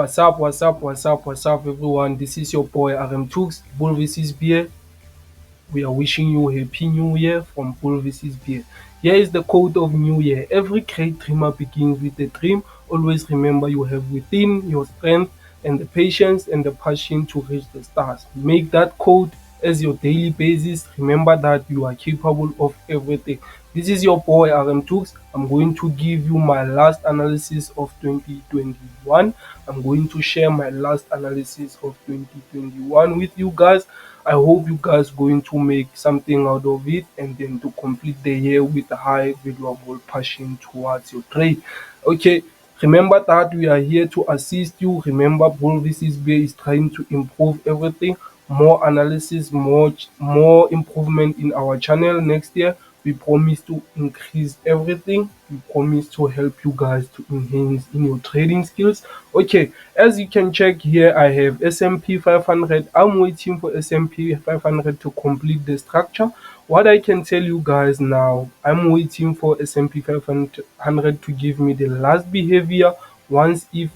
What's up, everyone? This is your boy RM Tooks, Bull vs Beer. We are wishing you a happy new year from Bull vs Beer. Here is the quote of New Year. Every great dreamer begins with a dream. Always remember you have within your strength and the patience and the passion to reach the stars. Make that quote as your daily basis. Remember that you are capable of everything. This is your boy RM Tooks. I'm going to give you my last analysis of 2021. I'm going to share my last analysis of 2021 with you guys. I hope you guys going to make something out of it and then to complete the year with a high valuable passion towards your trade. Okay, remember that we are here to assist you. Remember, Bull vs Bear is trying to improve everything. More analysis, more improvement in our channel next year. We promise to increase everything. We promise to help you guys to enhance in your trading skills. Okay, as you can check here, I have S&P 500. I'm waiting for S&P 500 to complete the structure. What I can tell you guys now, I'm waiting for S&P 500 to give me the last behavior. Once, if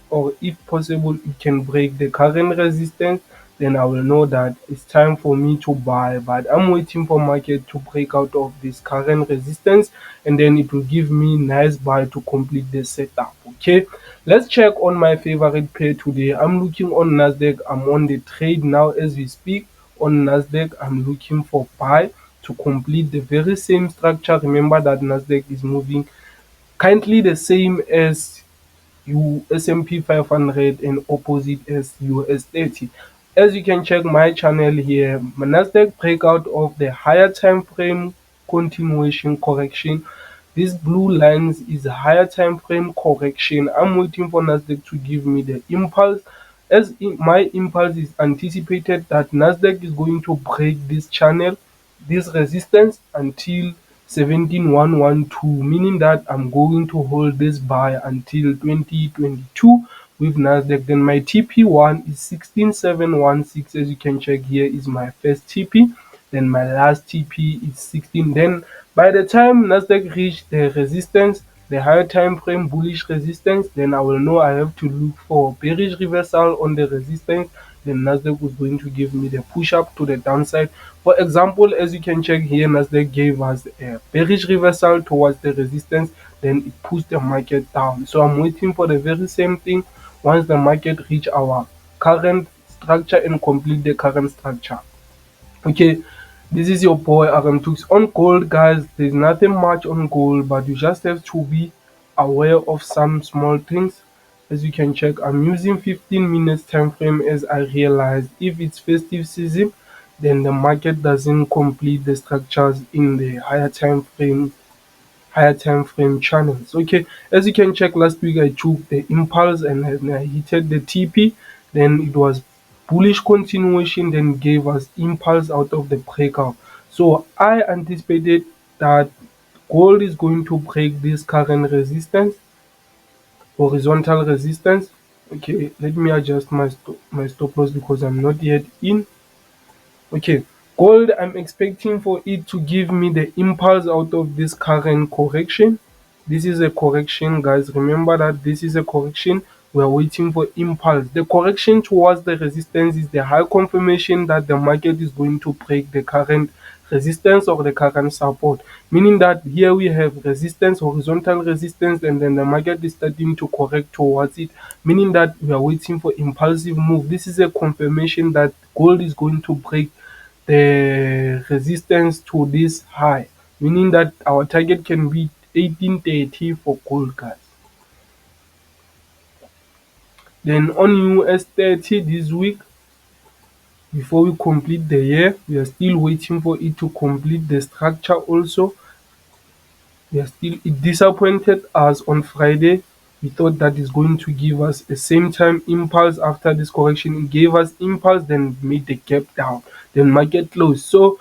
possible, it can break the current resistance, then I will know that it's time for me to buy. But I'm waiting for market to break out of this current resistance, and then it will give me nice buy to complete the setup. Okay, let's check on my favorite pair today. I'm looking on Nasdaq. I'm on the trade now as we speak. On Nasdaq, I'm looking for buy to complete the very same structure. Remember that Nasdaq is moving kindly the same as S&P 500 and opposite as US 30. As you can check my channel here, Nasdaq breakout of the higher time frame continuation correction. This blue lines is a higher time frame correction. I'm waiting for Nasdaq to give me the impulse. My impulse is anticipated that Nasdaq is going to break this channel, this resistance until 17112, meaning that I'm going to hold this buy until 2022 with Nasdaq. Then my TP1 is 16716. As you can check here is my first TP, then my last TP is 16. Then by the time Nasdaq reach the resistance, the higher time frame bullish resistance, then I will know I have to look for bearish reversal on the resistance. Then Nasdaq was going to give me the push up to the downside. For example, as you can check here, Nasdaq gave us a bearish reversal towards the resistance, then it pushed the market down. So I'm waiting for the very same thing once the market reach our current structure and complete the current structure. Okay, this is your boy RM Tooks. On gold, guys, there's nothing much on gold, but you just have to be aware of some small things. As you can check, I'm using 15 minutes time frame as I realized if it's festive season, then the market doesn't complete the structures in the higher time frame channels. Okay, as you can check, last week I took the impulse and I hit the TP, then it was bullish continuation, then gave us impulse out of the breakout. So I anticipated that gold is going to break this current resistance, horizontal resistance. Okay, let me adjust my stop loss because I'm not yet in. Okay, gold, I'm expecting for it to give me the impulse out of this current correction. This is a correction, guys. Remember that this is a correction. We are waiting for impulse. The correction towards the resistance is the high confirmation that the market is going to break the current resistance or the current support, meaning that here we have resistance, horizontal resistance, and then the market is starting to correct towards it, meaning that we are waiting for impulsive move. This is a confirmation that gold is going to break the resistance to this high, meaning that our target can be 1830 for gold, guys. Then on US 30 this week, before we complete the year, we are still waiting for it to complete the structure also. It disappointed us on Friday. We thought that is going to give us a same time impulse after this correction. It gave us impulse, then made the gap down, then market close. So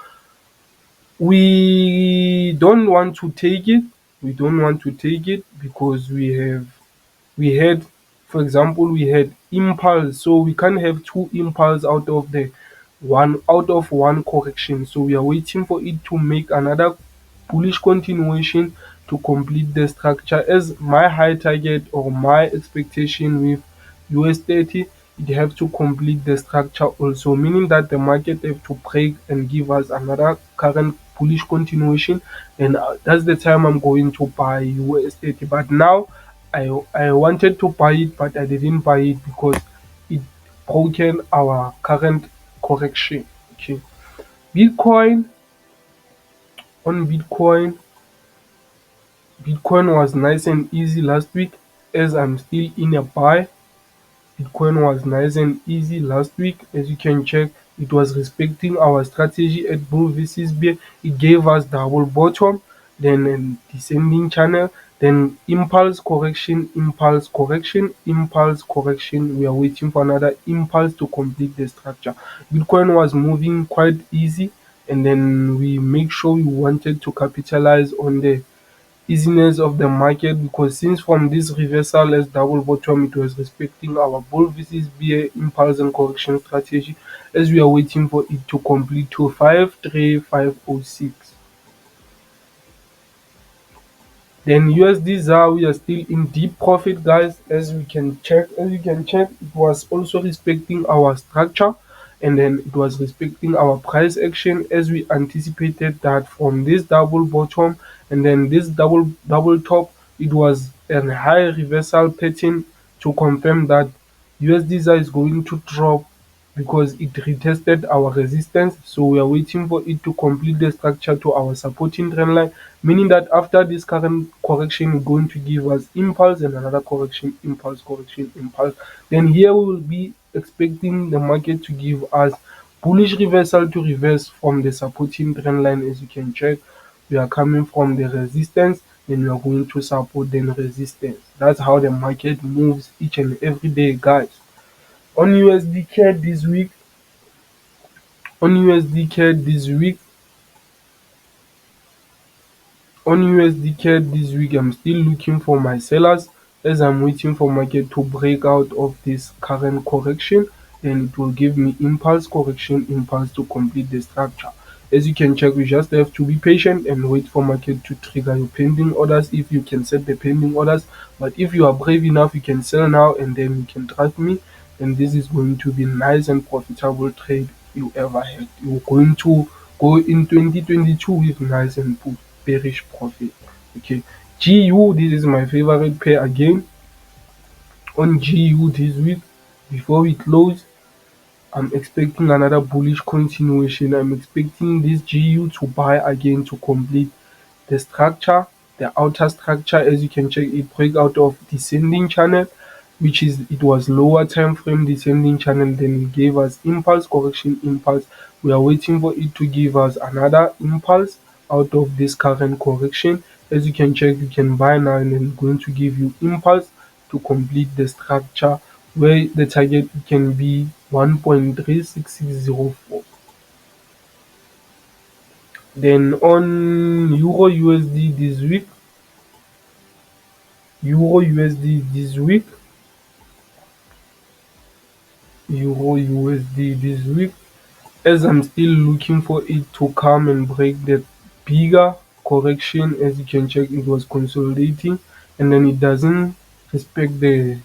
we don't want to take it. We don't want to take it because we had, for example, we had impulse, so we can't have two impulse out of one correction. So we are waiting for it to make another bullish continuation to complete the structure, as my high target or my expectation with US 30, it have to complete the structure also, meaning that the market have to break and give us another current bullish continuation. And that's the time I'm going to buy US 30. But now I wanted to buy it, but I didn't buy it because it broken our current correction. Okay. Bitcoin on Bitcoin was nice and easy last week, as I'm still in a buy. Bitcoin was nice and easy last week. As you can check, it was respecting our strategy at bull versus bear. It gave us double bottom, then a descending channel, then impulse correction, impulse correction, impulse correction. We are waiting for another impulse to complete the structure. Bitcoin was moving quite easy, and then we make sure we wanted to capitalize on the easiness of the market, because since from this reversal as double bottom, it was respecting our bull versus bear impulse and correction strategy, as we are waiting for it to complete to 53506. Then USD ZAR, we are still in deep profit, guys. As you can check, it was also respecting our structure, and then it was respecting our price action, as we anticipated that from this double bottom and then this double top, it was a high reversal pattern to confirm that USD ZAR is going to drop because it retested our resistance. So we are waiting for it to complete the structure to our supporting trend line, meaning that after this current correction, it's going to give us impulse and another correction, impulse, correction, impulse. Then here we will be expecting the market to give us bullish reversal to reverse from the supporting trend line. As you can check, we are coming from the resistance, then we are going to support, then resistance. That's how the market moves each and every day, guys. On USD CAD this week, on USD CAD this week, on USD CAD this week, I'm still looking for my sellers, as I'm waiting for market to break out of this current correction. Then it will give me impulse correction, impulse to complete the structure. As you can check, we just have to be patient and wait for market to trigger your pending orders, if you can set the pending orders. But if you are brave enough, you can sell now, and then you can trust me, and this is going to be nice and profitable trade you ever had. You're going to go in 2022 with nice and bearish profit. Okay, GU, this is my favorite pair again. On GU this week, before we close, I'm expecting another bullish continuation. I'm expecting this GU to buy again to complete the structure, the outer structure. As you can check, it break out of descending channel, which is, it was lower time frame descending channel, then it gave us impulse correction, impulse. We are waiting for it to give us another impulse out of this current correction. As you can check, you can buy now, and then it's going to give you impulse to complete the structure, where the target can be 1.36604. Then on Euro USD this week, Euro USD this week, Euro USD this week, as I'm still looking for it to come and break the bigger correction. As you can check, it was consolidating, and then it doesn't respect the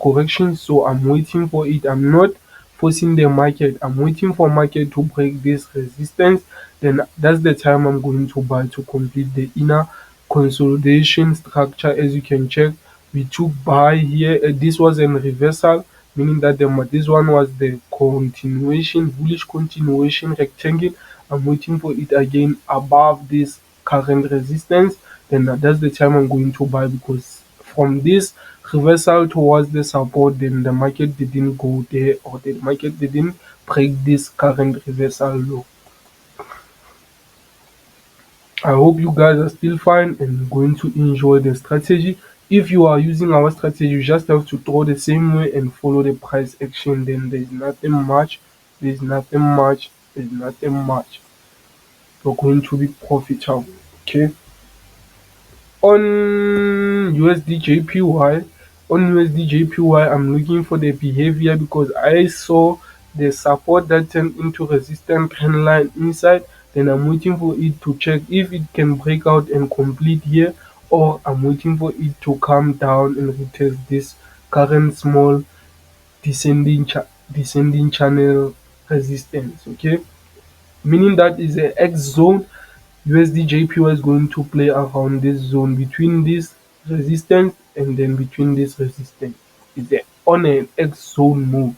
correction. So I'm waiting for it. I'm not forcing the market. I'm waiting for market to break this resistance. Then that's the time I'm going to buy to complete the inner consolidation structure. As you can check, we took buy here. This was a reversal, meaning that this one was the continuation, bullish continuation rectangle. I'm waiting for it again above this current resistance. Then that's the time I'm going to buy, because from this reversal towards the support, then the market didn't go there, or the market didn't break this current reversal low. I hope you guys are still fine and going to enjoy the strategy. If you are using our strategy, you just have to throw the same way and follow the price action. Then there's nothing much. There's nothing much. There's nothing much. You're going to be profitable. Okay. On USD JPY, I'm looking for the behavior, because I saw the support that turned into resistance trend line inside. Then I'm waiting for it to check if it can break out and complete here, or I'm waiting for it to come down and retest this current small descending channel resistance. Okay, meaning that is a X zone. USD JPY is going to play around this zone between this resistance and then between this resistance. It's on an X zone move.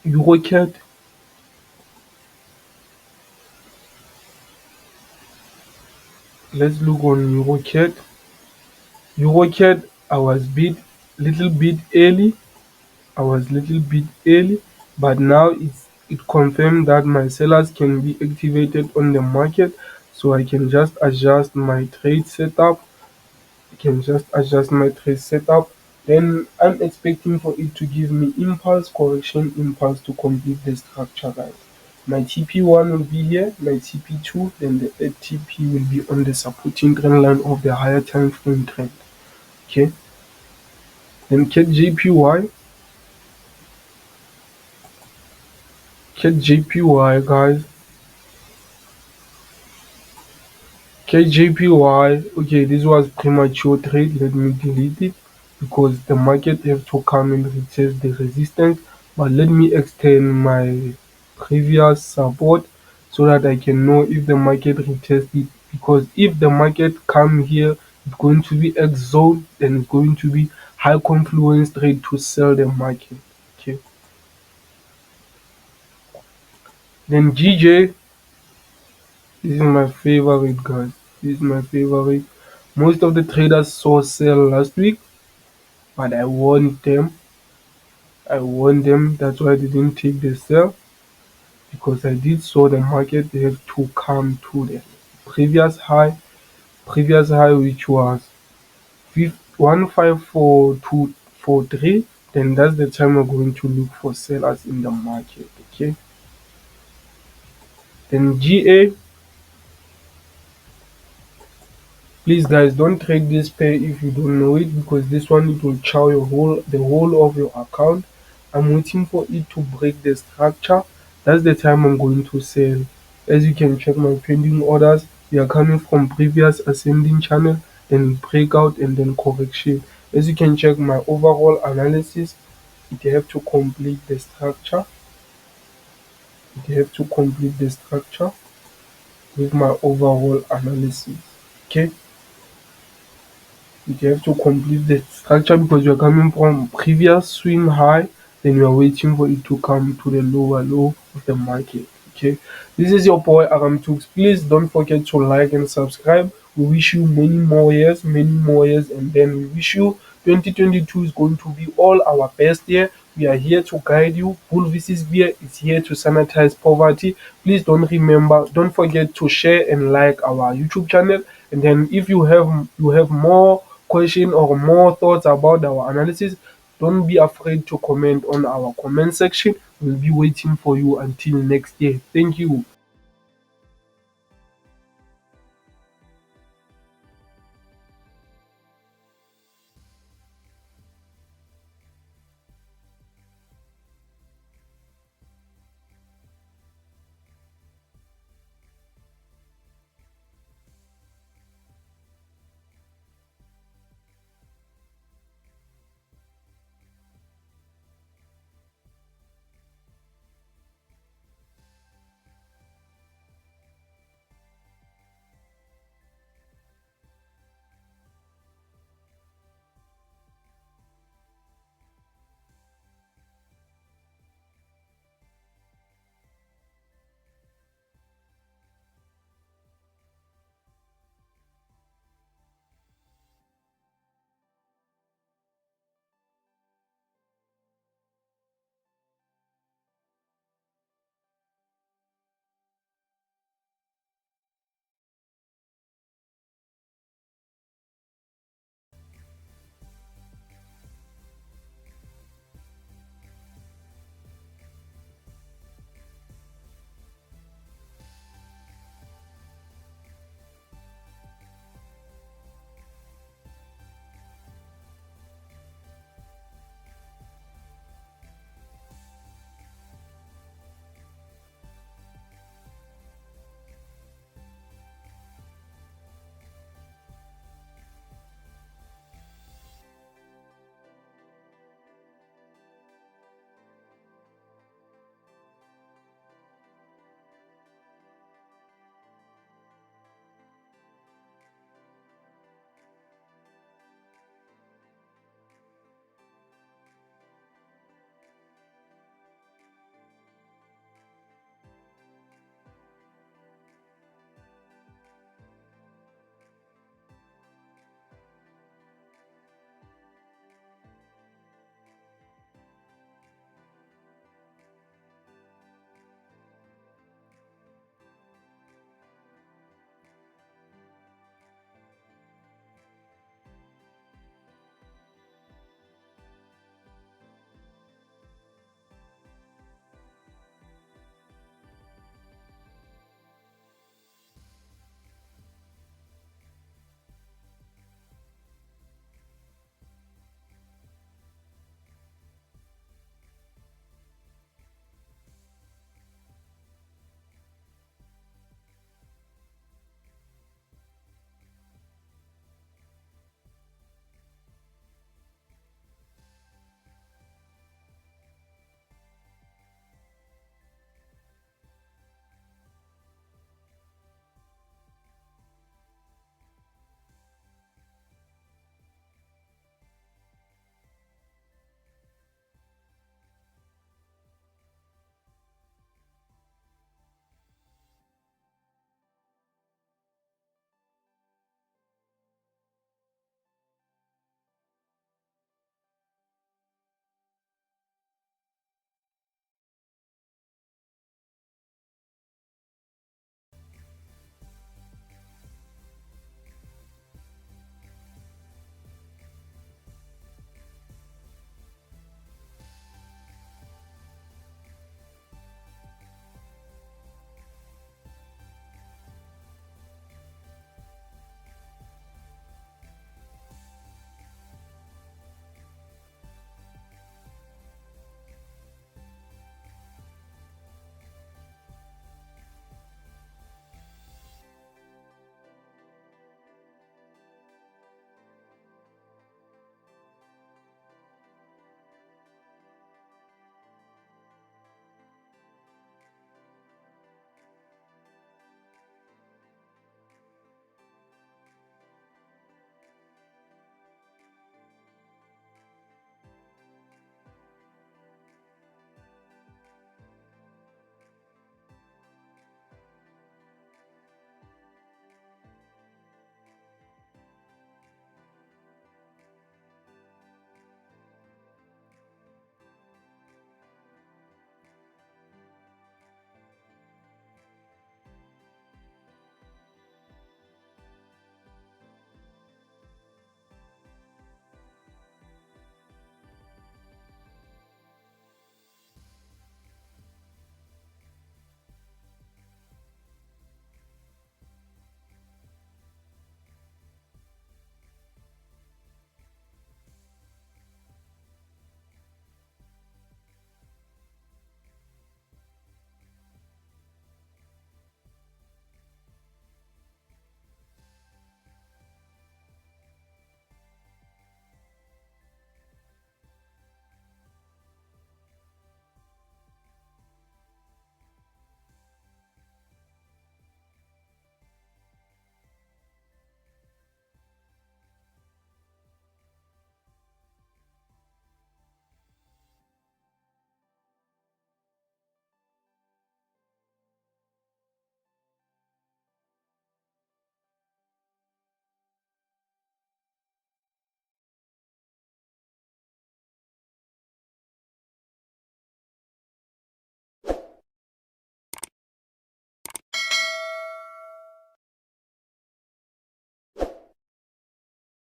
EuroCAD, let's look on EuroCAD. EuroCAD, I was little bit early. I was little bit early, but now it confirmed that my sellers can be activated on the market, so I can just adjust my trade setup. Then I'm expecting for it to give me impulse, correction, impulse to complete the structure, guys. My TP1 will be here, my TP2, then the third TP will be on the supporting trend line of the higher time frame trend. Okay, then CAT JPY, guys. KJPY, okay, this was premature trade. Let me delete it because the market have to come and retest the resistance. But let me extend my previous support so that I can know if the market retest it. Because if the market come here, it's going to be X zone, then it's going to be high confluence trade to sell the market. Okay. Then GJ, this is my favorite, guys. This is my favorite. Most of the traders saw sell last week, but I warned them. That's why I didn't take the sell, because I did saw the market have to come to the previous high, which was 154,243. Then that's the time we're going to look for sellers in the market. Okay. Then GA, please guys, don't trade this pair if you don't know it, because this one it will chow the whole of your account. I'm waiting for it to break the structure. That's the time I'm going to sell. As you can check my pending orders, they are coming from previous ascending channel, then breakout and then correction. As you can check my overall analysis, it have to complete the structure. With my overall analysis. Okay. You have to complete the structure because you're coming from previous swing high, then you're waiting for it to come to the lower low of the market. Okay, this is your boy Aram Tooks. Please don't forget to like and subscribe. We wish you many more years, and then we wish you 2022 is going to be all our best year. We are here to guide you. Bull vs Bear is here to sanitize poverty. Please don't forget to share and like our YouTube channel. And then if you have more question or more thoughts about our analysis, don't be afraid to comment on our comment section. We'll be waiting for you until next year. Thank you.